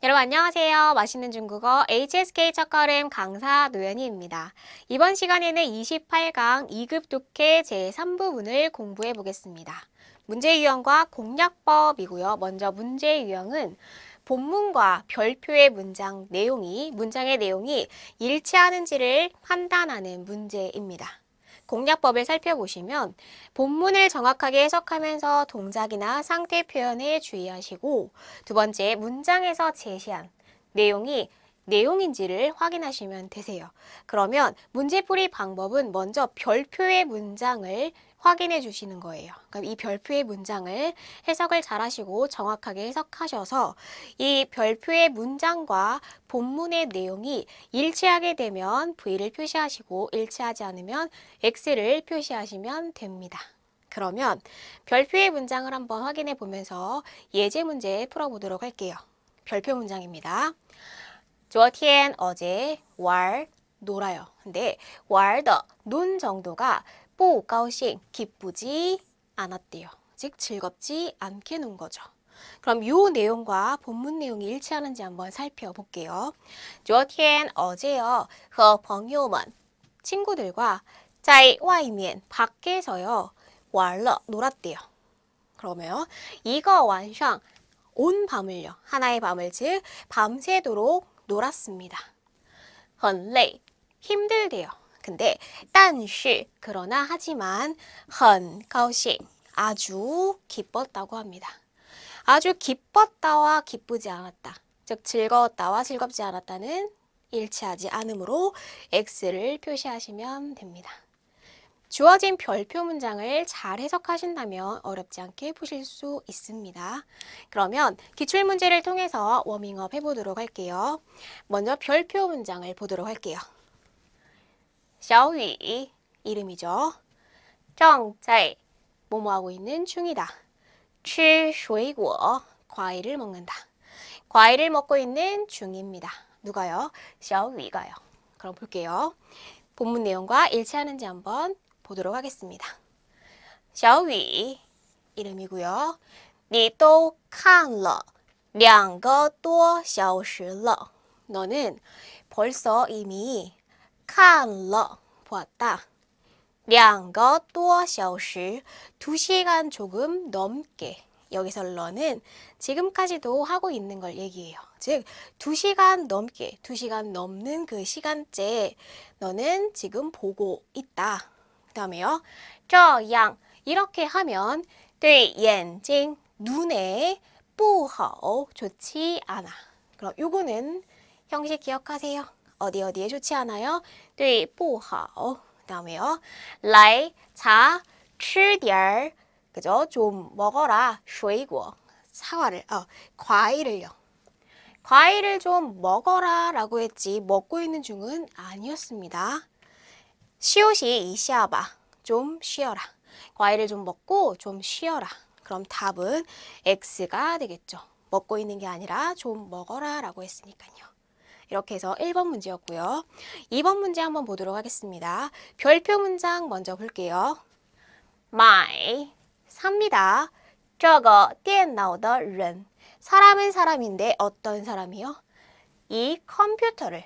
여러분 안녕하세요. 맛있는 중국어 HSK 첫걸음 강사 노연희입니다. 이번 시간에는 28강 2급 독해 제3부분을 공부해 보겠습니다. 문제 유형과 공략법이고요. 먼저 문제 유형은 본문과 별표의 문장의 내용이 일치하는지를 판단하는 문제입니다. 공략법을 살펴보시면 본문을 정확하게 해석하면서 동작이나 상태 표현에 주의하시고 두 번째, 문장에서 제시한 내용이 내용인지를 확인하시면 되세요. 그러면 문제풀이 방법은 먼저 별표의 문장을 확인해 주시는 거예요. 그럼 이 별표의 문장을 해석을 잘 하시고 정확하게 해석하셔서 이 별표의 문장과 본문의 내용이 일치하게 되면 V를 표시하시고 일치하지 않으면 X를 표시하시면 됩니다. 그러면 별표의 문장을 한번 확인해 보면서 예제 문제 풀어보도록 할게요. 별표 문장입니다. 昨天 어제 玩 놀아요. 근데 玩的 논 정도가 不高兴 기쁘지 않았대요. 즉 즐겁지 않게 논 거죠. 그럼 이 내용과 본문 내용이 일치하는지 한번 살펴볼게요. 昨天 어제요. 和朋友们 친구들과 在外面 밖에서요. 玩了 놀았대요. 그러면 이거 완상 온 밤을요. 하나의 밤을 즉 밤새도록 놀았습니다. 很累 힘들대요. 근데 但是 그러나 하지만 很高兴 아주 기뻤다고 합니다. 아주 기뻤다와 기쁘지 않았다. 즉 즐거웠다와 즐겁지 않았다는 일치하지 않으므로 X를 표시하시면 됩니다. 주어진 별표 문장을 잘 해석하신다면 어렵지 않게 푸실 수 있습니다. 그러면 기출문제를 통해서 워밍업 해보도록 할게요. 먼저 별표 문장을 보도록 할게요. 小雨 이름이죠. 正在 뭐뭐하고 있는 중이다. 吃水果 과일을 먹는다. 과일을 먹고 있는 중입니다. 누가요? 小雨가요. 그럼 볼게요. 본문 내용과 일치하는지 한번 보도록 하겠습니다. 小雨 이름이고요. 你都看了2个多小时了. 너는 벌써 이미 看了 보았다. 2个多小时 2시간 조금 넘게. 여기서 너는 지금까지도 하고 있는 걸 얘기해요. 즉 2시간 넘게, 2시간 넘는 그 시간째 너는 지금 보고 있다. 그 다음에요. 这样 이렇게 하면 对眼睛 눈에 不好 좋지 않아. 그럼 요거는 형식 기억하세요. 어디에 좋지 않아요? 对不好. 그 다음에요. 来 자 吃点儿 그죠? 좀 먹어라. 水果 사과를 과일을요. 과일을 좀 먹어라 라고 했지 먹고 있는 중은 아니었습니다. 休息一下吧. 좀 쉬어라. 과일을 좀 먹고 좀 쉬어라. 그럼 답은 X가 되겠죠. 먹고 있는 게 아니라 좀 먹어라 라고 했으니까요. 이렇게 해서 1번 문제였고요. 2번 문제 한번 보도록 하겠습니다. 별표 문장 먼저 볼게요. 买 삽니다. 这个电脑的人 사람은 사람인데 어떤 사람이요? 이 컴퓨터를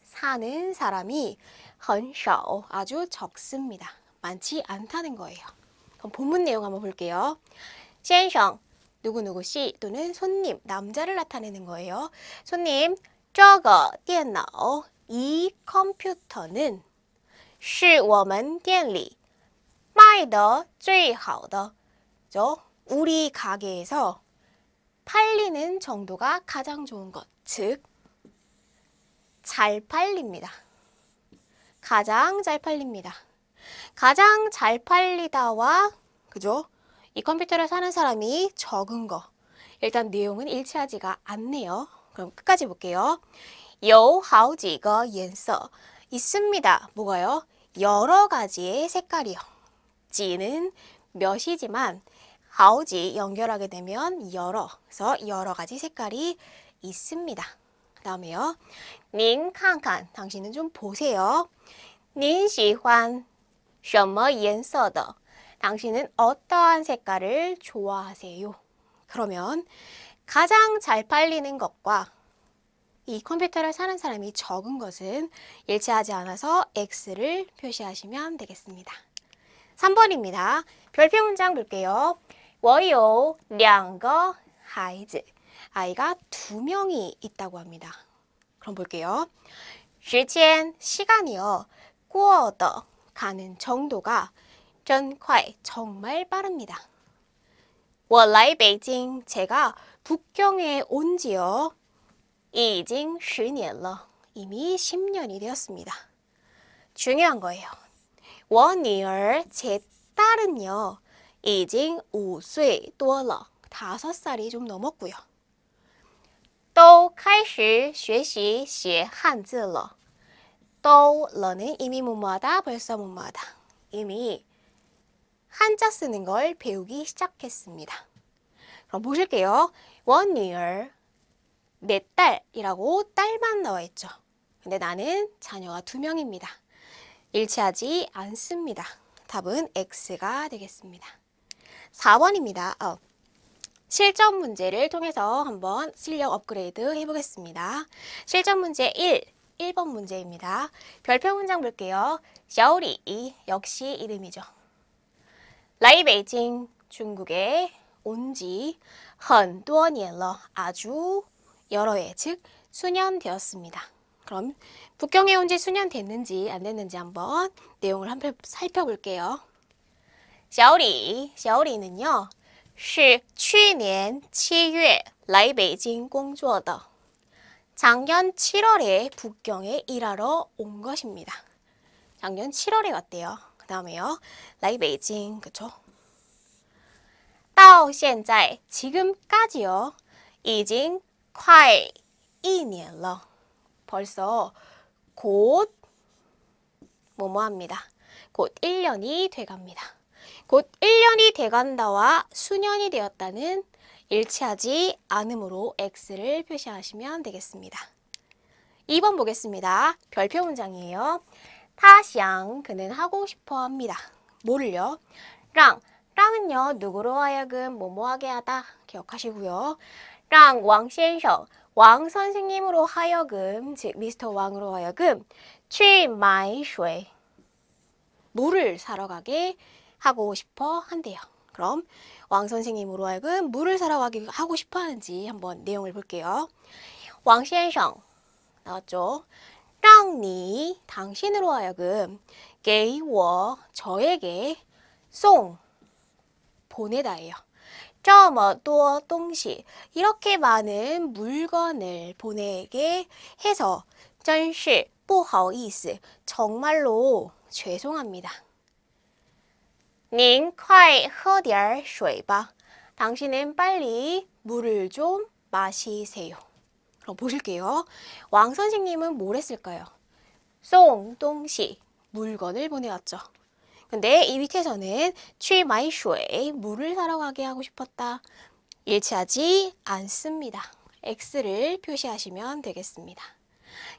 사는 사람이 很少 아주 적습니다. 많지 않다는 거예요. 그럼 본문 내용 한번 볼게요. 先生 누구누구 씨 또는 손님, 남자를 나타내는 거예요. 손님, 这个电脑 이 컴퓨터는 是我们店里卖的最好的 우리 가게에서 팔리는 정도가 가장 좋은 것, 즉 잘 팔립니다. 가장 잘 팔립니다. 가장 잘 팔리다와 그죠? 이 컴퓨터를 사는 사람이 적은 거. 일단 내용은 일치하지가 않네요. 그럼 끝까지 볼게요. 有好几个颜色 있습니다. 뭐가요? 여러 가지의 색깔이요. 지는 몇이지만 好几 연결하게 되면 여러. 그래서 여러 가지 색깔이 있습니다. 그 다음에요. 您看看 당신은 좀 보세요. 您喜欢什么颜色的 당신은 어떠한 색깔을 좋아하세요? 그러면 가장 잘 팔리는 것과 이 컴퓨터를 사는 사람이 적은 것은 일치하지 않아서 X를 표시하시면 되겠습니다. 3번입니다. 별표 문장 볼게요. 我有两个孩子. 아이가 2명이 있다고 합니다. 그럼 볼게요. 时间, 시간이요. 过的, 가는 정도가 真快, 정말 빠릅니다. 我来北京, 제가 북경에 온 지요. 已经10年了, 이미 10년이 되었습니다. 중요한 거예요. 我女儿, 제 딸은요. 已经5岁多了, 5살이 좀 넘었고요. 都开始学习写汉字了. 또는 이미 뭐뭐하다, 벌써 뭐뭐하다. 이미 한자 쓰는 걸 배우기 시작했습니다. 그럼 보실게요. 我女儿, 내 딸이라고 딸만 나와 있죠. 근데 나는 자녀가 2명입니다. 일치하지 않습니다. 답은 X가 되겠습니다. 4번입니다. 실전 문제를 통해서 한번 실력 업그레이드 해보겠습니다. 실전 문제 1번 문제입니다. 별표 문장 볼게요. 小李, 역시 이름이죠. 来北京, 중국에 온 지 很多年了, 아주 여러 해, 즉 수년 되었습니다. 그럼 북경에 온 지 수년 됐는지 안 됐는지 한번 내용을 한번 살펴볼게요. 小李, 小李는요. 是去年7月来北京工作的. 작년 7월에 북경에 일하러 온 것입니다. 작년 7월에 왔대요. 그 다음에요. 来北京, 그쵸? 到现在, 지금까지요. 已经快一年了. 벌써 곧 뭐뭐합니다. 곧 1년이 돼갑니다. 곧 1년이 돼간다와 수년이 되었다는 일치하지 않으므로 X를 표시하시면 되겠습니다. 2번 보겠습니다. 별표 문장이에요. 他想, 그는 하고 싶어 합니다. 뭐를요? 랑은요, 누구로 하여금 뭐뭐하게 하다 기억하시고요. 왕先生, 왕 선생님으로 하여금, 즉 미스터 왕으로 하여금 去买水, 물을 사러 가게 하고 싶어 한대요. 그럼 왕 선생님으로 하여금 물을 사러 가게 하고 싶어 하는지 한번 내용을 볼게요. 왕先生, 나왔죠? 让你, 당신으로 하여금 给我, 저에게 送, 보내다예요. 这么多东西, 이렇게 많은 물건을 보내게 해서 真是不好意思, 정말로 죄송합니다. 您快喝点水吧. 당신은 빨리 물을 좀 마시세요. 그럼 보실게요. 왕 선생님은 뭘 했을까요? 送东西, 물건을 보내왔죠. 근데 이 밑에서는 去买水, 물을 사러 가게 하고 싶었다. 일치하지 않습니다. X를 표시하시면 되겠습니다.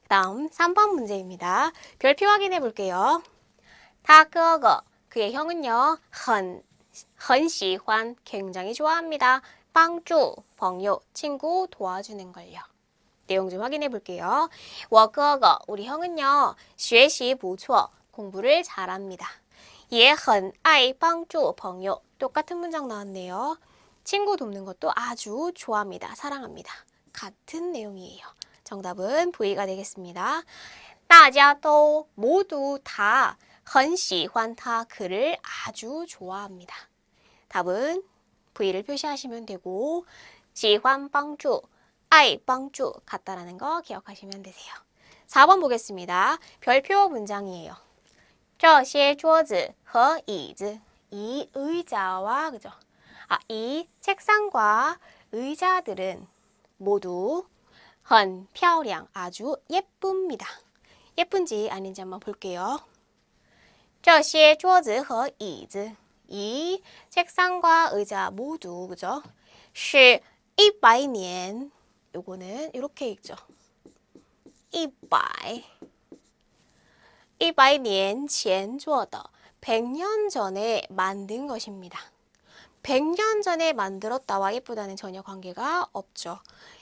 다음 3번 문제입니다. 별표 확인해 볼게요. 他哥哥, 그의 형은요. 很喜欢, 굉장히 좋아합니다. 帮助, 朋友, 친구 도와주는 걸요. 내용 좀 확인해 볼게요. 我哥哥, 우리 형은요. 学习不错, 공부를 잘합니다. 也很爱帮助朋友, 똑같은 문장 나왔네요. 친구 돕는 것도 아주 좋아합니다. 사랑합니다. 같은 내용이에요. 정답은 V가 되겠습니다. 大家都, 모두 다 很喜欢他, 그를 아주 좋아합니다. 답은 V를 표시하시면 되고 喜欢帮助, 爱帮助 같다라는 거 기억하시면 되세요. 4번 보겠습니다. 별표 문장이에요. 这些桌子和椅子, 이 의자와 그죠? 이 책상과 의자들은 모두 很漂亮, 아주 예쁩니다. 예쁜지 아닌지 한번 볼게요. 这些桌子和椅子, 이 책상과 의자 모두 그죠? 是100年, 요거는 이렇게 읽죠. 100年前做的, 100년 전에 만든 것입니다. 100년 전에 만들었다와 예쁘다는 전혀 관계가 없죠.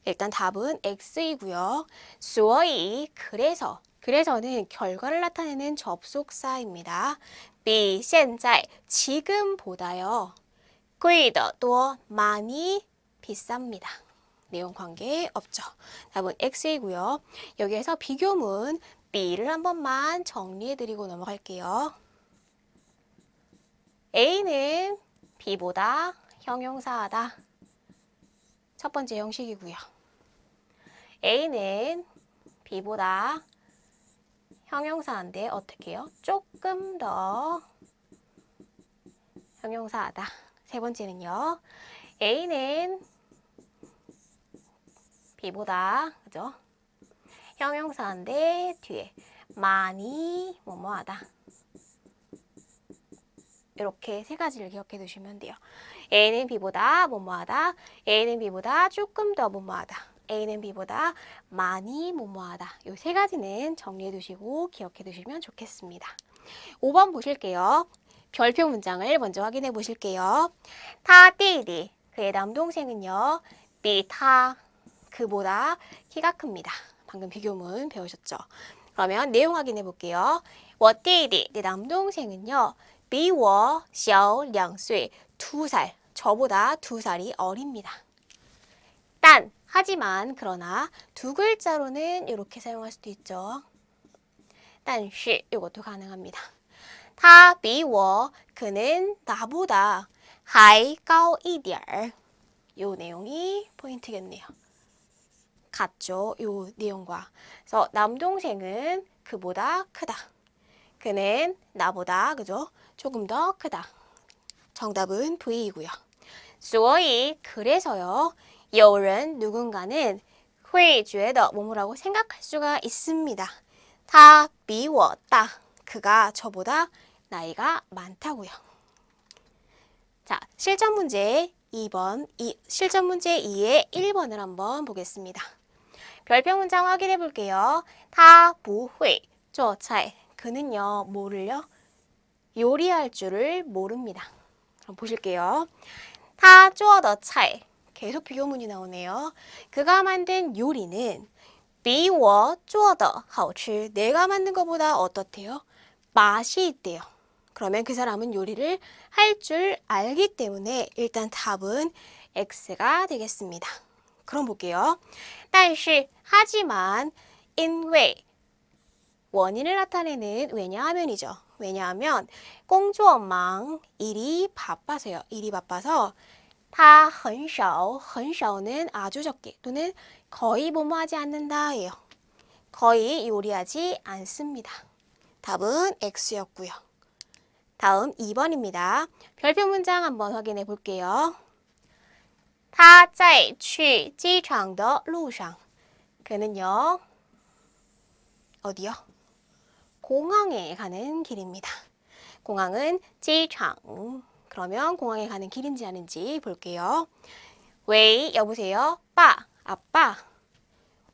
일단 답은 X이고요. 所以 그래서 그래서는 결과를 나타내는 접속사입니다. 比现在 지금보다요. 贵的多 많이 비쌉니다. 내용 관계 없죠. 답은 X이고요. 여기에서 비교문 B를 한 번만 정리해드리고 넘어갈게요. A는 B보다 형용사하다. 첫 번째 형식이고요. A는 B보다 형용사인데 어떻게 해요? 조금 더 형용사하다. 세 번째는요. A는 B보다 그죠? 형용사인데 뒤에 많이 뭐뭐하다. 이렇게 세 가지를 기억해 두시면 돼요. A는 B보다 뭐뭐하다. A는 B보다 조금 더 뭐뭐하다. A는 B보다 많이 뭐뭐하다. 이 세 가지는 정리해 두시고 기억해 두시면 좋겠습니다. 5번 보실게요. 별표 문장을 먼저 확인해 보실게요. 타弟弟 그의 남동생은요. 比他 그보다 키가 큽니다. 방금 비교문 배우셨죠? 그러면 내용 확인해 볼게요. 我弟弟 내 남동생은요. 比我小2岁 2살 저보다 2살이 어립니다. 단 하지만 그러나 두 글자로는 이렇게 사용할 수도 있죠. 但是 이것도 가능합니다. 他比我 그는 나보다 还高一点儿 요 내용이 포인트겠네요. 같죠? 요 내용과. 그래서 남동생은 그보다 크다. 그는 나보다 그죠? 조금 더 크다. 정답은 V이고요. 所以 그래서요. 有人 누군가는 会觉得 뭐뭐라고 생각할 수가 있습니다. 他比我大 그가 저보다 나이가 많다고요. 자, 실전 문제 2번, 실전 문제 2의 1번을 한번 보겠습니다. 별표 문장 확인해 볼게요. 他不会做菜 그는요, 뭐를요? 요리할 줄을 모릅니다. 그럼 보실게요. 他做的菜 계속 비교문이 나오네요. 그가 만든 요리는 比我做的好吃 내가 만든 것보다 어떻대요? 맛이 있대요. 그러면 그 사람은 요리를 할 줄 알기 때문에 일단 답은 X가 되겠습니다. 그럼 볼게요. 但是 하지만 因为 원인을 나타내는 왜냐하면이죠. 왜냐하면 工作忙 일이 바빠서요. 일이 바빠서 他很少 很少는 아주 적게 또는 거의 뭐뭐하지 않는다예요. 거의 요리하지 않습니다. 답은 X였고요. 다음 2번입니다. 별표 문장 한번 확인해 볼게요. 他在去机场的路上 그는요. 어디요? 공항에 가는 길입니다. 공항은 机场 그러면 공항에 가는 길인지 아닌지 볼게요. 웨이 여보세요? 빠 아빠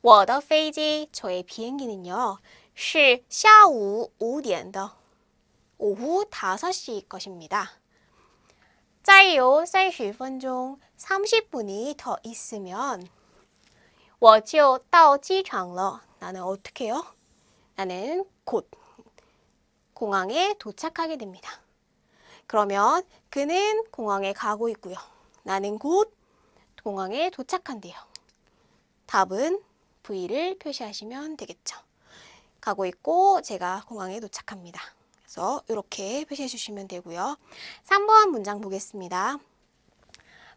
我的飞机 저의 비행기는요. 是下午5点的 오후 5시 것입니다. 再有30分钟 30분이 더 있으면 我就到机场了 나는 어떻게 해요? 나는 곧 공항에 도착하게 됩니다. 그러면 그는 공항에 가고 있고요. 나는 곧 공항에 도착한대요. 답은 V를 표시하시면 되겠죠. 가고 있고 제가 공항에 도착합니다. 그래서 이렇게 표시해 주시면 되고요. 3번 문장 보겠습니다.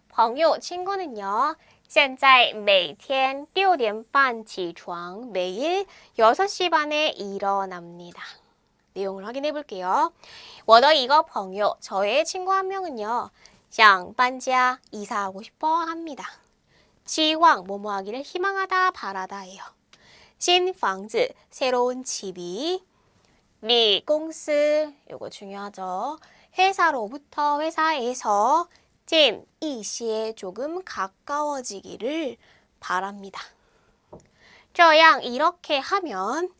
朋友 친구는요. 现在每天6点半起床 매일 6시 반에 일어납니다. 내용을 확인해 볼게요. 我的一个朋友 저의 친구 한 명은요. 想搬家 이사하고 싶어 합니다. 希望뭐뭐 하기를 희망하다 바라다예요. 新房子 새로운 집이 离公司 요거 중요하죠. 회사로부터 회사에서 近一些 조금 가까워지기를 바랍니다. 这样 이렇게 하면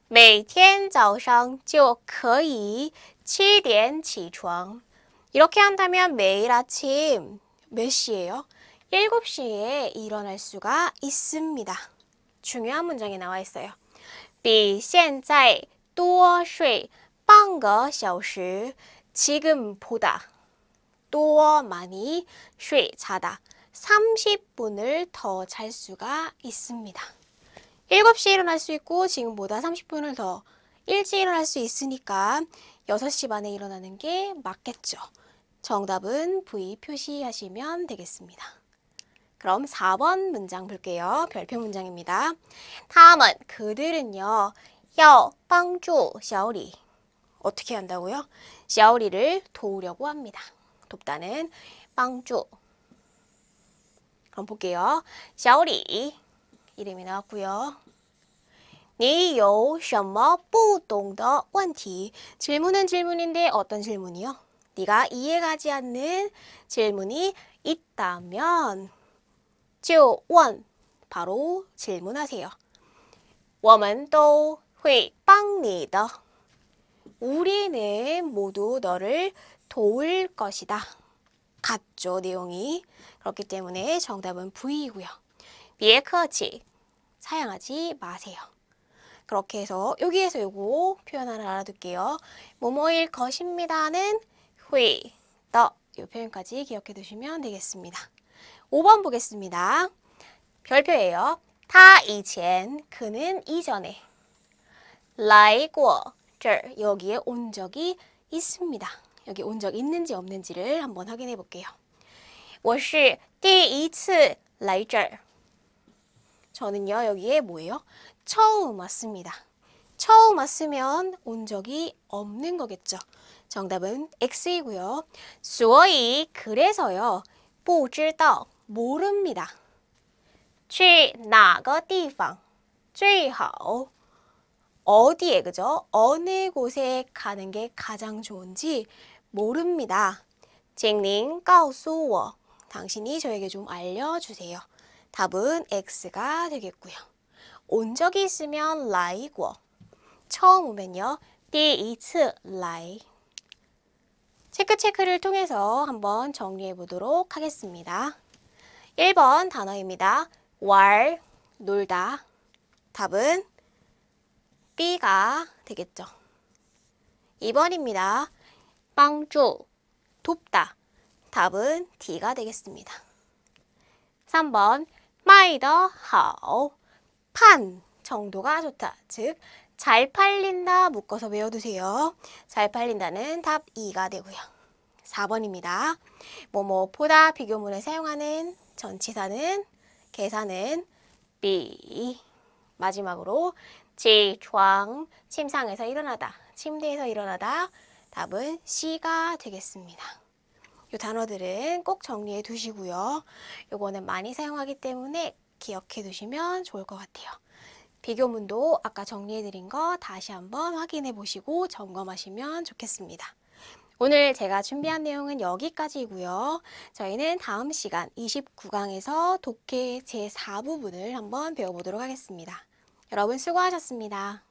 每天早上就可以7点起床 이렇게 한다면 매일 아침 몇 시예요? 7시에 일어날 수가 있습니다. 중요한 문장이 나와 있어요. 比现在多睡半个小时 지금보다 多 많이 睡 자다 30분을 더 잘 수가 있습니다. 7시에 일어날 수 있고 지금보다 30분을 더 일찍 일어날 수 있으니까 6시 반에 일어나는 게 맞겠죠. 정답은 V 표시하시면 되겠습니다. 그럼 4번 문장 볼게요. 별표 문장입니다. 다음은 그들은요. 要帮助小李 어떻게 한다고요? 小李를 도우려고 합니다. 돕다는 帮助 그럼 볼게요. 小李 이름이 나왔고요. 你有什么不懂的问题? 질문은 질문인데 어떤 질문이요? 네가 이해가지 않는 질문이 있다면 就问 바로 질문하세요. 我们都会帮你的 우리는 모두 너를 도울 것이다. 같죠, 내용이. 그렇기 때문에 정답은 V이고요. 别客气 사양하지 마세요. 그렇게 해서 여기에서 요거 표현 하나 알아둘게요. 뭐뭐일 것입니다는 会的 이 표현까지 기억해 두시면 되겠습니다. 5번 보겠습니다. 별표예요. 他以前 그는 이전에 来过这儿 여기에 온 적이 있습니다. 여기 온 적 있는지 없는지를 한번 확인해 볼게요. 我是第一次来这儿 저는요 여기에 뭐예요? 처음 왔습니다. 처음 왔으면 온 적이 없는 거겠죠. 정답은 X이고요. 所以 그래서요. 不知道 모릅니다. 去哪个地方最好 어디에 그죠? 어느 곳에 가는 게 가장 좋은지 모릅니다. 请您告诉我 당신이 저에게 좀 알려주세요. 답은 X가 되겠고요. 온 적이 있으면 来过 처음 오면요 第一次来 체크를 통해서 한번 정리해 보도록 하겠습니다. 1번 단어입니다. 왈, 놀다. 답은 B가 되겠죠. 2번입니다. 帮助, 돕다. 답은 D가 되겠습니다. 3번 卖得好, 판, 정도가 좋다. 즉, 잘 팔린다 묶어서 외워두세요. 잘 팔린다는 답 2가 되고요. 4번입니다. 뭐뭐보다 비교문을 사용하는 전치사는 계산은 B. 마지막으로起床, 침상에서 일어나다, 침대에서 일어나다. 답은 C가 되겠습니다. 이 단어들은 꼭 정리해 두시고요. 요거는 많이 사용하기 때문에 기억해 두시면 좋을 것 같아요. 비교문도 아까 정리해 드린 거 다시 한번 확인해 보시고 점검하시면 좋겠습니다. 오늘 제가 준비한 내용은 여기까지이고요. 저희는 다음 시간 29강에서 독해 제4부분을 한번 배워보도록 하겠습니다. 여러분 수고하셨습니다.